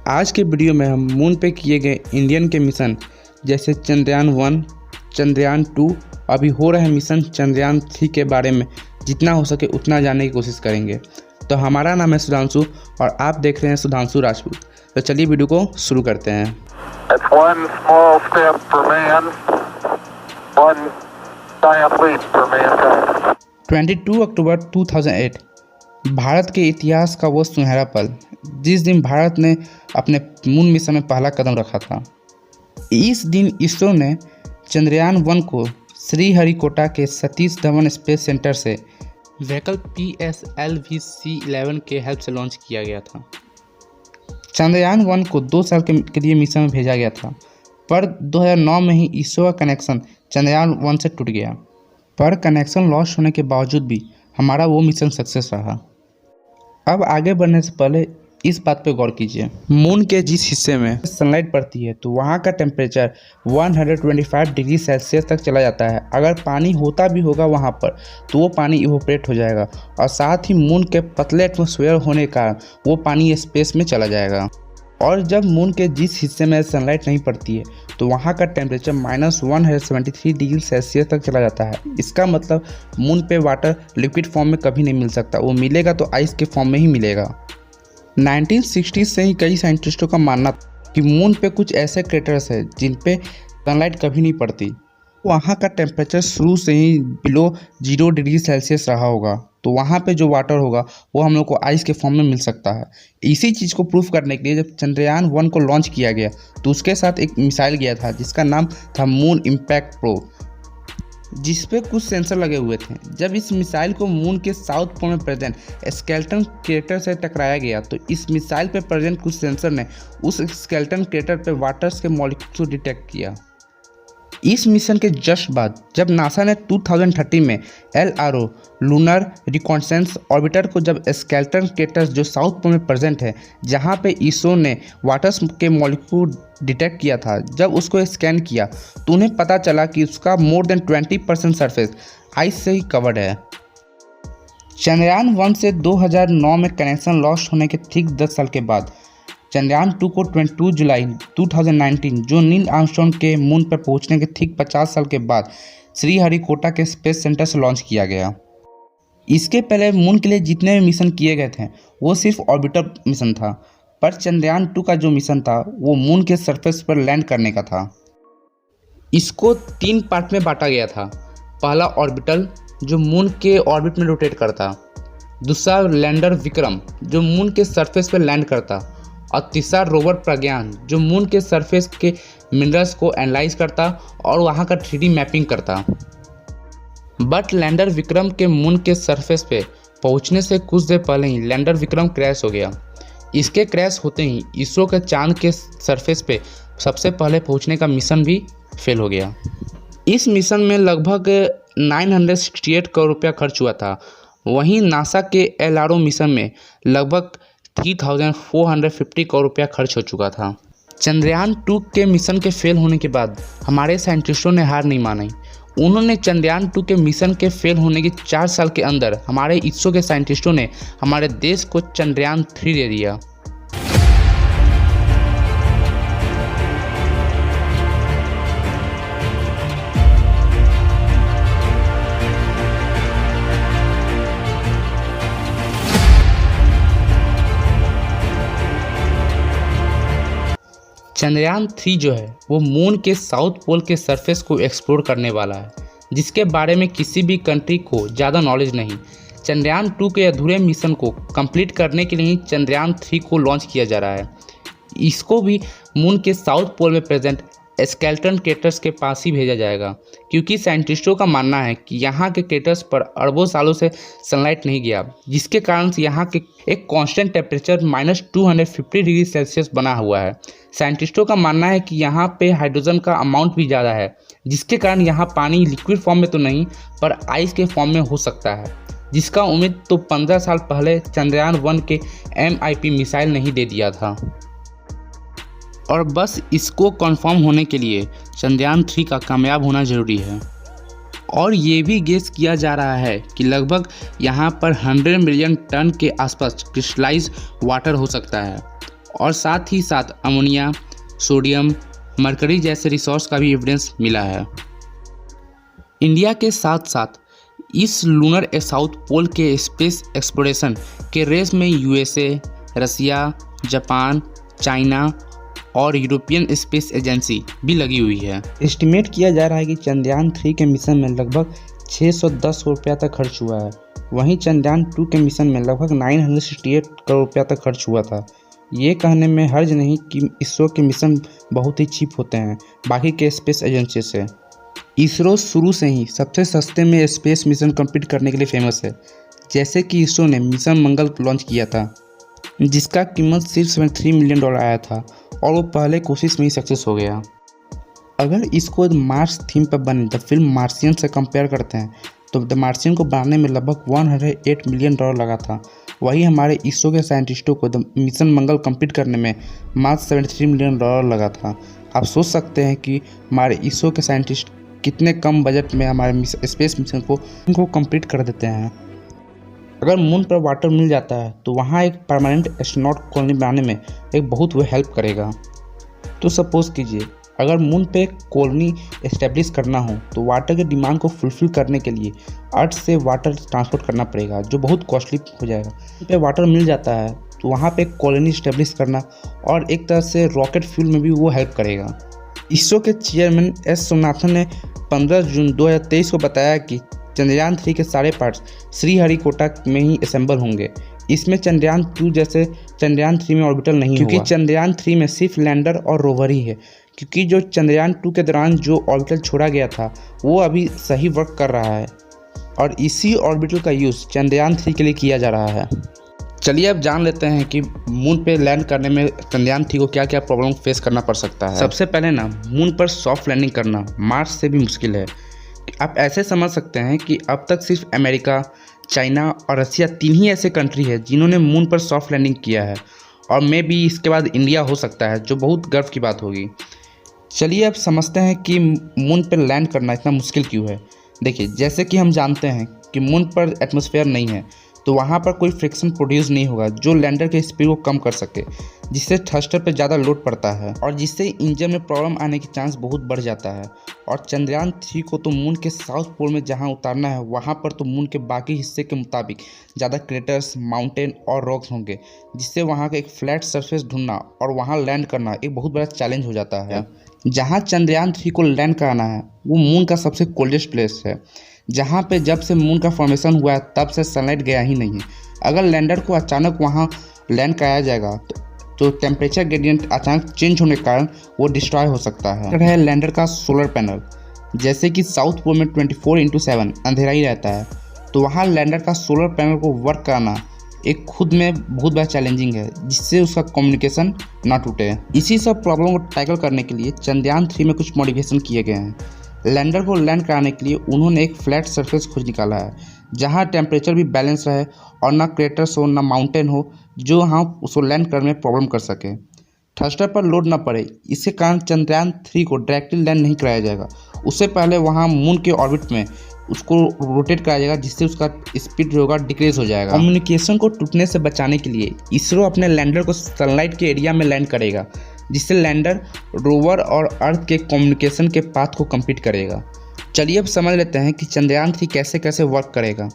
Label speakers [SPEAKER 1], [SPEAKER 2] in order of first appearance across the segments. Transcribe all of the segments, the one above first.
[SPEAKER 1] आज के वीडियो में हम मून पे किए गए इंडियन के मिशन जैसे चंद्रयान 1, चंद्रयान 2, अभी हो रहे मिशन चंद्रयान 3 के बारे में जितना हो सके उतना जानने की कोशिश करेंगे। तो हमारा नाम है सुधांशु और आप देख रहे हैं सुधांशु राजपूत। तो चलिए वीडियो को शुरू करते हैं। 22 अक्टूबर 2008 भारत के इतिहास का वो सुनहरा पल जिस दिन भारत ने अपने मून मिशन में पहला कदम रखा था। इस दिन इसरो ने चंद्रयान 1 को श्रीहरिकोटा के सतीश धवन स्पेस सेंटर से व्हीकल PSLV-C11 के हेल्प से लॉन्च किया गया था। चंद्रयान 1 को 2 साल के लिए मिशन में भेजा गया था, पर 2009 में ही इसरो का कनेक्शन चंद्रयान 1 से टूट गया। पर कनेक्शन लॉस होने के बावजूद भी हमारा वो मिशन सक्सेस रहा। अब आगे बढ़ने से पहले इस बात पे गौर कीजिए, मून के जिस हिस्से में सनलाइट पड़ती है तो वहाँ का टेम्परेचर 125 डिग्री सेल्सियस तक चला जाता है। अगर पानी होता भी होगा वहाँ पर तो वो पानी इवोपरेट हो जाएगा और साथ ही मून के पतले एटमॉस्फेयर होने के कारण वो पानी स्पेस में चला जाएगा। और जब मून के जिस हिस्से में सनलाइट नहीं पड़ती है तो वहाँ का टेम्परेचर -173 डिग्री सेल्सियस तक चला जाता है। इसका मतलब मून पे वाटर लिक्विड फॉर्म में कभी नहीं मिल सकता, वो मिलेगा तो आइस के फॉर्म में ही मिलेगा। 1960 से ही कई साइंटिस्टों का मानना था कि मून पे कुछ ऐसे क्रेटर्स हैं जिन पे सनलाइट कभी नहीं पड़ती। वहाँ का टेम्परेचर शुरू से ही बिलो 0 डिग्री सेल्सियस रहा होगा, तो वहाँ पे जो वाटर होगा वो हम लोग को आइस के फॉर्म में मिल सकता है। इसी चीज़ को प्रूफ करने के लिए जब चंद्रयान 1 को लॉन्च किया गया तो उसके साथ एक मिसाइल गया था जिसका नाम था मून इम्पैक्ट प्रो, जिस पे कुछ सेंसर लगे हुए थे। जब इस मिसाइल को मून के साउथ पोल में प्रेजेंट स्केलेटन क्रेटर से टकराया गया तो इस मिसाइल पे प्रेजेंट कुछ सेंसर ने उस स्केलेटन क्रेटर पे वाटर्स के मॉलिक्यूल्स को डिटेक्ट किया। इस मिशन के जस्ट बाद जब नासा ने 2030 में LRO लूनर रिकॉन्सेंस ऑर्बिटर को जब स्केलेटन क्रेटर्स जो साउथ पोल में प्रेजेंट है जहां पे इसरो ने वाटर्स के मॉलिक्यूल डिटेक्ट किया था, जब उसको स्कैन किया तो उन्हें पता चला कि उसका मोर देन 20% सरफेस आइस से ही कवर्ड है। चंद्रयान 1 से 2009 में कनेक्शन लॉस्ट होने के ठीक 10 साल के बाद चंद्रयान 2 को 22 जुलाई 2019 जो नील आर्मस्ट्रॉन्ग के मून पर पहुंचने के ठीक 50 साल के बाद श्रीहरिकोटा के स्पेस सेंटर से लॉन्च किया गया। इसके पहले मून के लिए जितने भी मिशन किए गए थे वो सिर्फ ऑर्बिटर मिशन था, पर चंद्रयान 2 का जो मिशन था वो मून के सरफेस पर लैंड करने का था। इसको 3 पार्ट में बांटा गया था। पहला ऑर्बिटल जो मून के ऑर्बिट में रोटेट करता, दूसरा लैंडर विक्रम जो मून के सरफेस पर लैंड करता, और तीसरा रोवर प्रज्ञान जो मून के सरफेस के मिनरल्स को एनालाइज करता और वहाँ का 3D मैपिंग करता। बट लैंडर विक्रम के मून के सरफेस पे पहुँचने से कुछ देर पहले ही लैंडर विक्रम क्रैश हो गया। इसके क्रैश होते ही इसरो के चांद के सरफेस पे सबसे पहले पहुँचने का मिशन भी फेल हो गया। इस मिशन में लगभग 968 करोड़ रुपया खर्च हुआ था। वहीं नासा के LRO मिशन में लगभग 3450 करोड़ रुपया खर्च हो चुका था। चंद्रयान 2 के मिशन के फेल होने के बाद हमारे साइंटिस्टों ने हार नहीं मानी। उन्होंने चंद्रयान 2 के मिशन के फेल होने के 4 साल के अंदर हमारे इसरो के साइंटिस्टों ने हमारे देश को चंद्रयान 3 दे दिया। चंद्रयान 3 जो है वो मून के साउथ पोल के सरफेस को एक्सप्लोर करने वाला है, जिसके बारे में किसी भी कंट्री को ज़्यादा नॉलेज नहीं। चंद्रयान 2 के अधूरे मिशन को कंप्लीट करने के लिए ही चंद्रयान 3 को लॉन्च किया जा रहा है। इसको भी मून के साउथ पोल में प्रेजेंट स्केलेटन क्रेटर्स के पास ही भेजा जाएगा, क्योंकि साइंटिस्टों का मानना है कि यहाँ के क्रेटर्स पर अरबों सालों से सनलाइट नहीं गया, जिसके कारण से यहाँ के एक कांस्टेंट टेम्परेचर -250 डिग्री सेल्सियस बना हुआ है। साइंटिस्टों का मानना है कि यहाँ पे हाइड्रोजन का अमाउंट भी ज़्यादा है, जिसके कारण यहाँ पानी लिक्विड फॉर्म में तो नहीं पर आइस के फॉर्म में हो सकता है, जिसका उम्मीद तो 15 साल पहले चंद्रयान 1 के MIP मिसाइल नहीं दे दिया था। और बस इसको कंफर्म होने के लिए चंद्रयान 3 का कामयाब होना ज़रूरी है। और ये भी गेस किया जा रहा है कि लगभग यहाँ पर 100 मिलियन टन के आसपास क्रिस्टलाइज वाटर हो सकता है। और साथ ही साथ अमोनिया, सोडियम, मरकरी जैसे रिसोर्स का भी एविडेंस मिला है। इंडिया के साथ साथ इस लूनर साउथ पोल के स्पेस एक्सप्लोरेशन के रेस में यूएसए, रसिया, जापान, चाइना और यूरोपियन स्पेस एजेंसी भी लगी हुई है। एस्टिमेट किया जा रहा है कि चंद्रयान 3 के मिशन में लगभग 610 करोड़ रुपया तक खर्च हुआ है। वहीं चंद्रयान 2 के मिशन में लगभग 968 करोड़ रुपया तक खर्च हुआ था। ये कहने में हर्ज नहीं कि इसरो के मिशन बहुत ही चीप होते हैं बाकी के स्पेस एजेंसी से। इसरो शुरू से ही सबसे सस्ते में स्पेस मिशन कंप्लीट करने के लिए फेमस है। जैसे कि इसरो ने मिशन मंगल लॉन्च किया था, जिसका कीमत सिर्फ $73 मिलियन आया था और वो पहले कोशिश में ही सक्सेस हो गया। अगर इसको मार्स थीम पर बने द फिल्म मार्शियन से कंपेयर करते हैं तो द मार्शियन को बनाने में लगभग $108 मिलियन लगा था। वही हमारे इसरो के साइंटिस्टों को द मिशन मंगल कंप्लीट करने में मात्र $73 मिलियन लगा था। आप सोच सकते हैं कि हमारे इसरो के साइंटिस्ट कितने कम बजट में हमारे स्पेस मिशन को कंप्लीट कर देते हैं। अगर मून पर वाटर मिल जाता है तो वहाँ एक परमानेंट एस्ट्रोनॉट कॉलोनी बनाने में एक बहुत वो हेल्प करेगा। तो सपोज कीजिए अगर मून पे कॉलोनी एस्टेब्लिश करना हो तो वाटर के डिमांड को फुलफिल करने के लिए अर्थ से वाटर ट्रांसपोर्ट करना पड़ेगा, जो बहुत कॉस्टली हो जाएगा। मून पे वाटर मिल जाता है तो वहाँ पे कॉलोनी एस्टेब्लिश करना और एक तरह से रॉकेट फ्यूल में भी वो हेल्प करेगा। इसरो के चेयरमैन एस सोमनाथन ने 15 जून 2023 को बताया कि चंद्रयान 3 के सारे पार्ट्स श्रीहरिकोटा में ही असेंबल होंगे। इसमें चंद्रयान 2 जैसे चंद्रयान 3 में ऑर्बिटल नहीं होगा, क्योंकि चंद्रयान 3 में सिर्फ लैंडर और रोवर ही है। क्योंकि जो चंद्रयान 2 के दौरान जो ऑर्बिटल छोड़ा गया था वो अभी सही वर्क कर रहा है और इसी ऑर्बिटल का यूज़ चंद्रयान 3 के लिए किया जा रहा है। चलिए अब जान लेते हैं कि मून पे लैंड करने में चंद्रयान 3 को क्या क्या प्रॉब्लम फेस करना पड़ सकता है। सबसे पहले ना, मून पर सॉफ्ट लैंडिंग करना मार्स से भी मुश्किल है। आप ऐसे समझ सकते हैं कि अब तक सिर्फ अमेरिका, चाइना और रसिया 3 ही ऐसे कंट्री है जिन्होंने मून पर सॉफ्ट लैंडिंग किया है और मे भी इसके बाद इंडिया हो सकता है, जो बहुत गर्व की बात होगी। चलिए अब समझते हैं कि मून पर लैंड करना इतना मुश्किल क्यों है। देखिए, जैसे कि हम जानते हैं कि मून पर एटमॉस्फेयर नहीं है तो वहाँ पर कोई फ्रिक्शन प्रोड्यूस नहीं होगा जो लैंडर के स्पीड को कम कर सके, जिससे थ्रस्टर पर ज़्यादा लोड पड़ता है और जिससे इंजन में प्रॉब्लम आने की चांस बहुत बढ़ जाता है। और चंद्रयान 3 को तो मून के साउथ पोल में जहाँ उतारना है वहाँ पर तो मून के बाकी हिस्से के मुताबिक ज़्यादा क्रेटर्स, माउंटेन और रॉक्स होंगे, जिससे वहाँ का एक फ्लैट सरफेस ढूंढना और वहाँ लैंड करना एक बहुत बड़ा चैलेंज हो जाता है। जहाँ चंद्रयान 3 को लैंड कराना है वो मून का सबसे कोल्डेस्ट प्लेस है, जहाँ पे जब से मून का फॉर्मेशन हुआ है तब से सनलाइट गया ही नहीं है। अगर लैंडर को अचानक वहाँ लैंड कराया जाएगा तो टेम्परेचर ग्रेडियंट अचानक चेंज होने के कारण वो डिस्ट्रॉय हो सकता है। लैंडर का सोलर पैनल, जैसे कि साउथ पोल में 24/7 अंधेरा ही रहता है, तो वहाँ लैंडर का सोलर पैनल को वर्क कराना एक खुद में बहुत बड़ा चैलेंजिंग है, जिससे उसका कम्युनिकेशन ना टूटे। इसी सब प्रॉब्लम को टैकल करने के लिए चंद्रयान 3 में कुछ मॉडिफिकेशन किए गए हैं। लैंडर को लैंड कराने के लिए उन्होंने एक फ्लैट सरफेस खोज निकाला है जहां टेम्परेचर भी बैलेंस रहे और ना क्रेटर्स हो ना माउंटेन हो, जो हम उसको लैंड करने में प्रॉब्लम कर सके, थ्रस्टर पर लोड ना पड़े। इसके कारण चंद्रयान 3 को डायरेक्टली लैंड नहीं कराया जाएगा, उससे पहले वहां मून के ऑर्बिट में उसको रोटेट कराया जाएगा, जिससे उसका स्पीड जो होगा डिक्रीज हो जाएगा। कम्युनिकेशन को टूटने से बचाने के लिए इसरो अपने लैंडर को सनलाइट के एरिया में लैंड करेगा, जिससे लैंडर रोवर और अर्थ के कम्युनिकेशन के पाथ को कंप्लीट करेगा। चलिए अब समझ लेते हैं कि चंद्रयान 3 कैसे कैसे वर्क करेगा।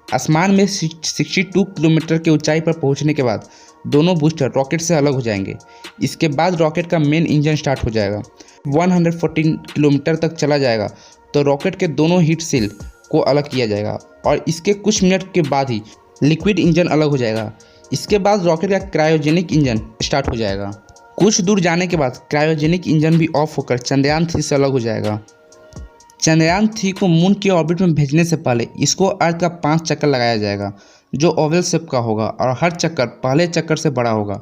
[SPEAKER 1] आसमान में 62 किलोमीटर की ऊंचाई पर पहुंचने के बाद दोनों बूस्टर रॉकेट से अलग हो जाएंगे। इसके बाद रॉकेट का मेन इंजन स्टार्ट हो जाएगा। 114 किलोमीटर तक चला जाएगा तो रॉकेट के दोनों हीट सील को अलग किया जाएगा और इसके कुछ मिनट के बाद ही लिक्विड इंजन अलग हो जाएगा। इसके बाद रॉकेट का क्रायोजेनिक इंजन स्टार्ट हो जाएगा। कुछ दूर जाने के बाद क्रायोजेनिक इंजन भी ऑफ होकर चंद्रयान 3 से अलग हो जाएगा। चंद्रयान 3 को मून के ऑर्बिट में भेजने से पहले इसको अर्थ का 5 चक्कर लगाया जाएगा, जो ओवल शेप का होगा और हर चक्कर पहले चक्कर से बड़ा होगा।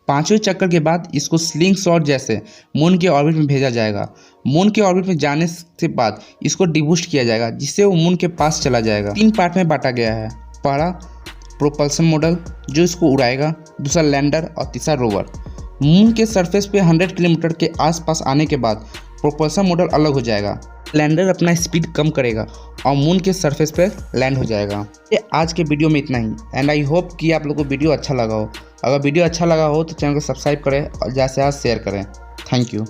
[SPEAKER 1] 5वें चक्कर के बाद इसको स्लिंग शॉट जैसे मून के ऑर्बिट में भेजा जाएगा। मून के ऑर्बिट में जाने से बाद इसको डिबूस्ट किया जाएगा, जिससे वो मून के पास चला जाएगा। 3 पार्ट में बांटा गया है। पहला प्रोपल्सन मॉडल जो इसको उड़ाएगा, दूसरा लैंडर और तीसरा रोवर। मून के सरफेस पे 100 किलोमीटर के आसपास आने के बाद प्रोपल्सन मॉडल अलग हो जाएगा। लैंडर अपना स्पीड कम करेगा और मून के सरफेस पे लैंड हो जाएगा। ये आज के वीडियो में इतना ही एंड आई होप कि आप लोगों को वीडियो अच्छा लगा हो। अगर वीडियो अच्छा लगा हो तो चैनल को सब्सक्राइब करें और ज़्यादा से ज़्यादा शेयर करें। Thank you.